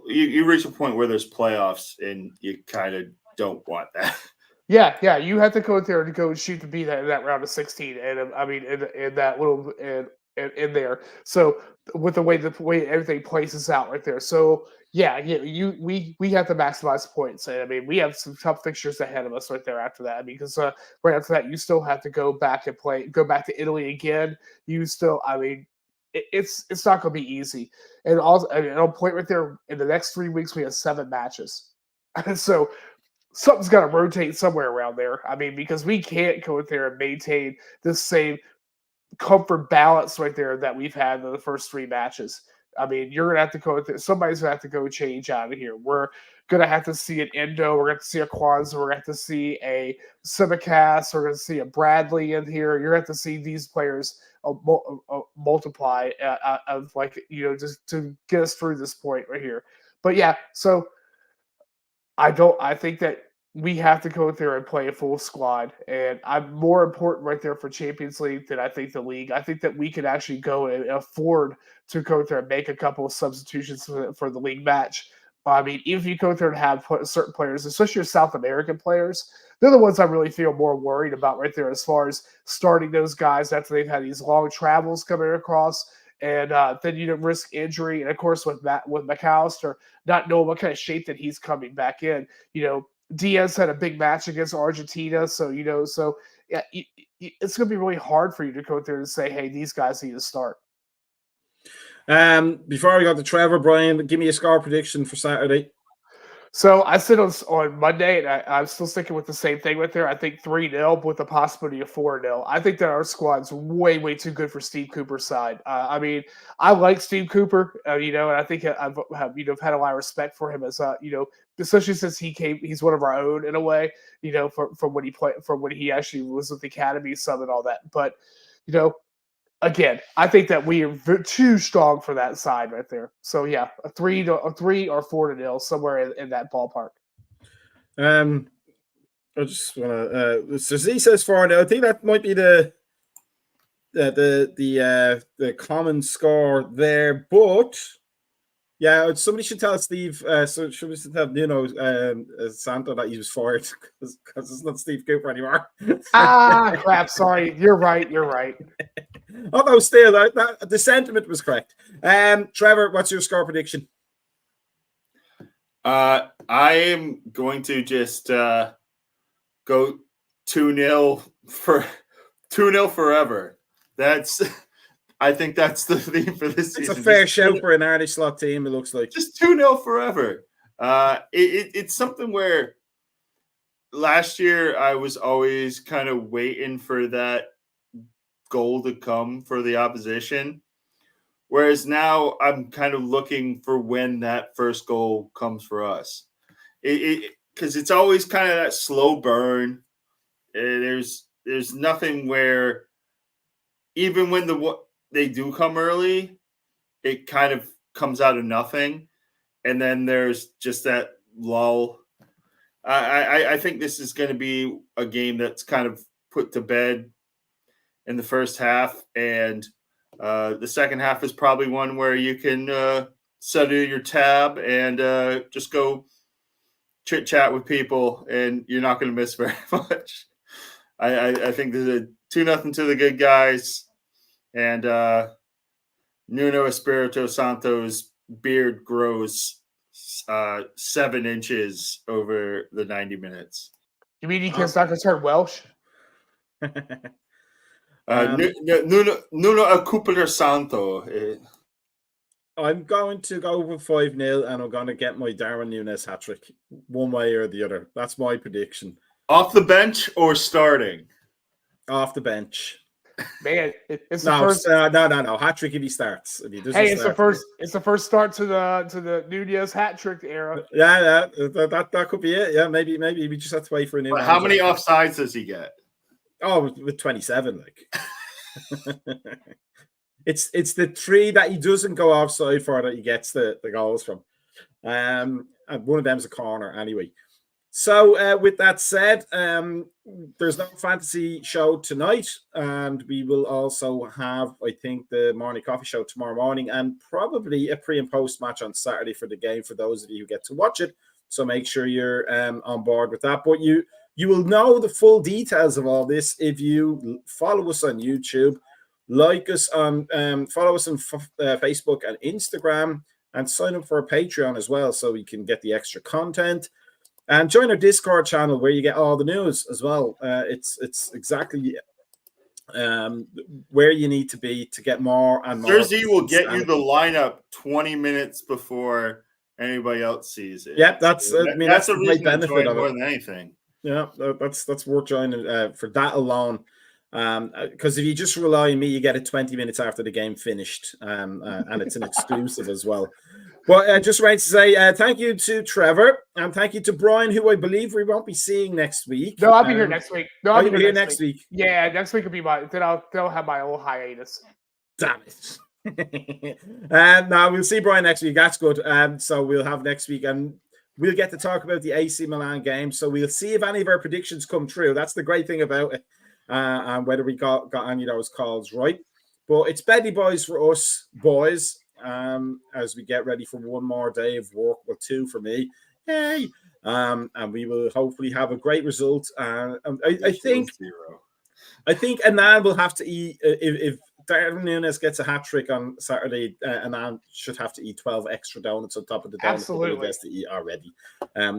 You reach a point where there's playoffs, and you kind of don't want that. Yeah, you have to go there to go shoot to beat that round of 16, and I mean in that little in there. So with the way everything places out right there, so. We have to maximize points. And I mean, we have some tough fixtures ahead of us right there after that. I mean, because right after that, you still have to go back to Italy again. It's not going to be easy. And also, I mean, on point right there, in the next 3 weeks, we have 7 matches. And so something's got to rotate somewhere around there. I mean, because we can't go in there and maintain the same comfort balance right there that we've had in the first 3 matches. I mean, you're going to have to go – somebody's going to have to go change out of here. We're going to have to see an Endo. We're going to have to see a Kwanzaa. We're going to have to see a Simicast. We're going to see a Bradley in here. You're going to have to see these players multiply just to get us through this point right here. But yeah, so I think that we have to go there and play a full squad, and I'm more important right there for Champions League than I think the league. I think that we could actually go and afford to go there and make a couple of substitutions for the league match. I mean, even if you go there and have certain players, especially your South American players, they're the ones I really feel more worried about right there as far as starting those guys after they've had these long travels coming across. And then you don't risk injury. And of course, with McAllister, not knowing what kind of shape that he's coming back in. Diaz had a big match against Argentina. So, yeah, it's going to be really hard for you to go there and say, hey, these guys need to start. Before we got to Trevor, Brian, give me a score prediction for Saturday. So I said on Monday, and I'm still sticking with the same thing right there. I think 3-0 with the possibility of 4-0. I think that our squad's way, way too good for Steve Cooper's side. I mean, I like Steve Cooper, and I think I've had a lot of respect for him as especially since he's one of our own in a way, from when he played, from when he actually was with the Academy some and all that. But again, I think that we are too strong for that side right there. So yeah, a 3 or 4-0, somewhere in that ballpark. I just want to. So Z says 4-0. I think that might be the common score there. But yeah, somebody should tell Steve. So should we tell Santo that he was fired because it's not Steve Cooper anymore. Crap! Sorry, you're right. Although still, the sentiment was correct. Trevor, what's your score prediction? I am going to just go 2-0 for 2-0 forever. I think that's the theme for this season. It's a fair shout for an Irish slot team. It looks like just 2-0 forever. It's something where last year I was always kind of waiting for that goal to come for the opposition, whereas now I'm kind of looking for when that first goal comes for us. Because it's always kind of that slow burn. There's nothing where even when they do come early, it kind of comes out of nothing, and then there's just that lull. I think this is going to be a game that's kind of put to bed in the first half, and the second half is probably one where you can settle your tab and just go chit chat with people, and you're not going to miss very much. I think there's a 2-0 to the good guys, and Nuno Espirito Santo's beard grows 7 inches over the 90 minutes. You mean he can start to turn Welsh? Nuno Acupler Santo. I'm going to go with 5-0, and I'm going to get my Darwin Núñez hat trick one way or the other. That's my prediction. Off the bench or starting? Off the bench. Man, it's the first. No. Hat trick if he starts. If he doesn't it's the first. It's the first start to the Núñez hat trick era. Yeah, that could be it. Yeah, maybe we just have to wait for a new. How many offsides does he get? Oh, with 27, like. It's the 3 that he doesn't go offside for that he gets the goals from. And one of them is a corner anyway. So with that said, there's no fantasy show tonight, and we will also have, I think, the morning coffee show tomorrow morning, and probably a pre and post match on Saturday for the game for those of you who get to watch it. So make sure you're on board with that. But you will know the full details of all this if you follow us on YouTube, like us on follow us on Facebook and Instagram, and sign up for a Patreon as well, so we can get the extra content. And join our Discord channel where you get all the news as well. It's exactly where you need to be to get more and more. Jersey will get you the lineup 20 minutes before anybody else sees it. Yeah, that's a great benefit of it more than anything. Yeah, that's worth joining for that alone. Because if you just rely on me, you get it 20 minutes after the game finished, and it's an exclusive as well. But just right to say thank you to Trevor, and thank you to Brian, who I believe we won't be seeing next week. No, I'll be here next week. No, I'll be here next week. Yeah, next week will be they'll have my old hiatus. Damn it. Now we'll see Brian next week. That's good. So we'll have next week, and we'll get to talk about the AC Milan game. So we'll see if any of our predictions come true. That's the great thing about it, and whether we got any of those calls right. But it's beddy boys for us boys. As we get ready for one more day of work, well, 2 for me. Yay! And we will hopefully have a great result. I think Anand will have to eat if Darwin Núñez gets a hat trick on Saturday. Anand should have to eat 12 extra donuts on top of the donuts that he has to eat already.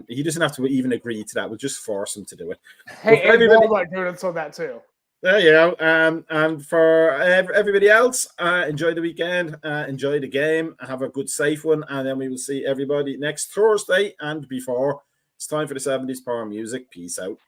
He doesn't have to even agree to that. We'll just force him to do it. Hey, and Walmart donuts on that too. There you go. And for everybody else, enjoy the weekend, enjoy the game, have a good, safe one, and then we will see everybody next Thursday and before. It's time for the 70s Power Music. Peace out.